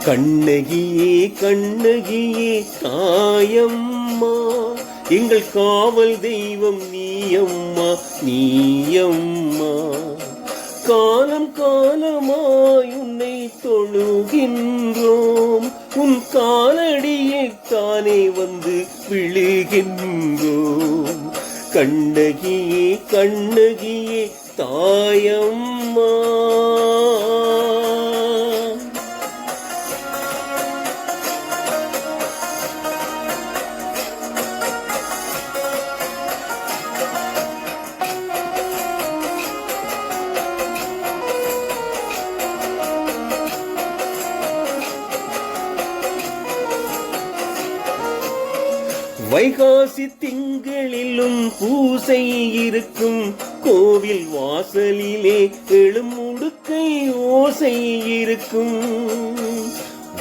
கண்ணகியே கண்ணகியே தாயம்மா, எங்கள் காவல் தெய்வம் நீயம்மா நீயம்மா. காலம் காலமாய் உன்னை தொழுகின்றோம், உன் காலடியில் தானே வந்து விழுகின்றோம். கண்ணகியே கண்ணகியே தாயம்மா. வைகாசி திங்களிலும் பூசை இருக்கும், கோவில் வாசலிலே எழுமுடுக்கை ஓசை இருக்கும்.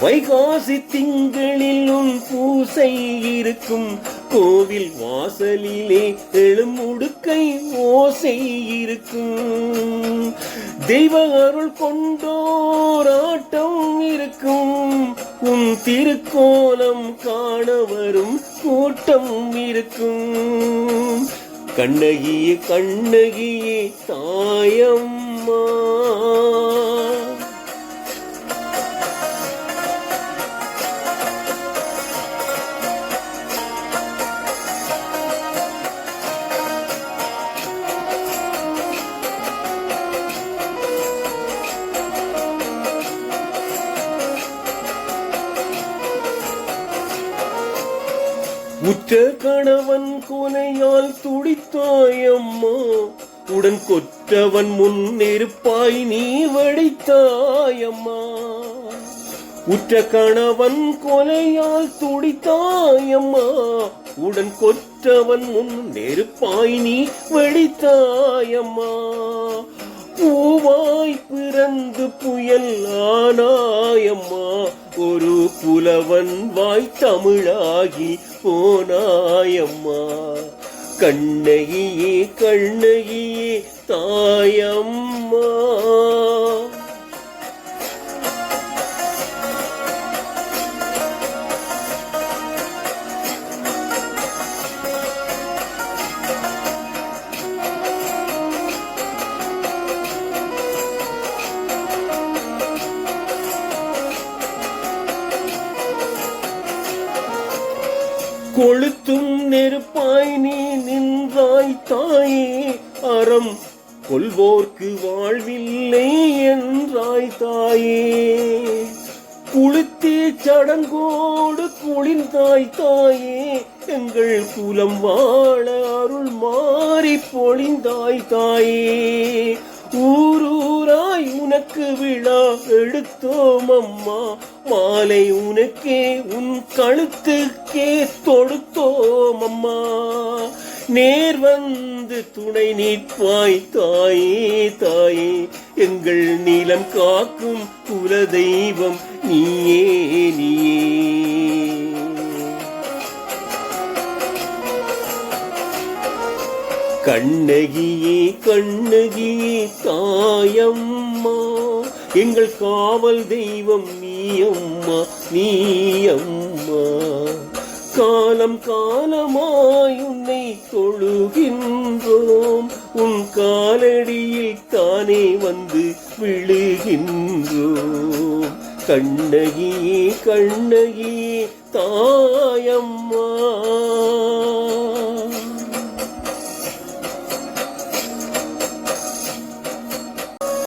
வைகாசி திங்களிலும் பூசை இருக்கும், கோவில் வாசலிலே எழுமுடுக்கை ஓசை இருக்கும். தெய்வ அருள் கொண்டோராட்டம் இருக்கும், உன் திருக்கோலம் காண வரும் கூட்டம் இருக்கும். கண்ணகியே கண்ணகியே தாயம்மா. உற்ற கணவன் கொலையால் துடித்தாயம்மா, உடன் கொற்றவன் முன்னெருப்பாய் நீ வடித்தாயம்மா. உற்ற கணவன் கொலையால் துடித்தாயம்மா, உடன் கொற்றவன் முன்னெருப்பாய் நீ வடித்தாயம்மா. பூவாய் பிறந்து புயல் ஆனாயம்மா, ஒரு புலவன் வாய் தமிழாகி போனாயம்மா. கண்ணகியே கண்ணகியே தாயம்மா. கொளுத்தும் நெருப்பாய் நீ நின்றாய் தாயே, அறம் கொள்வோர்க்கு வாழ்வில்லை என்றாய் தாயே. குளித்தே சடங்கோடு குளிர்ந்தாய் தாயே, எங்கள் குலம் வாழ அருள் மாறி பொழிந்தாய் தாயே. ஊரூராய் உனக்கு விழா எடுத்தோம் அம்மா, மாலை உனக்கே உன் கழுத்துக்கே தொடுத்தோம் அம்மா. நேர் வந்து துணை நிற்பாய் தாயே தாயே, எங்கள் நிலம் காக்கும் குல தெய்வம் நீயே நீயே. கண்ணகியே கண்ணகியே தாயம்மா, எங்கள் காவல் தெய்வம் நீயம்மா நீயம்மா. காலம் காலமாய் உன்னை தொழுகின்றோம், உன் காலடியில் தானே வந்து விழுகின்றோம். கண்ணகியே கண்ணகியே தாயம்மா.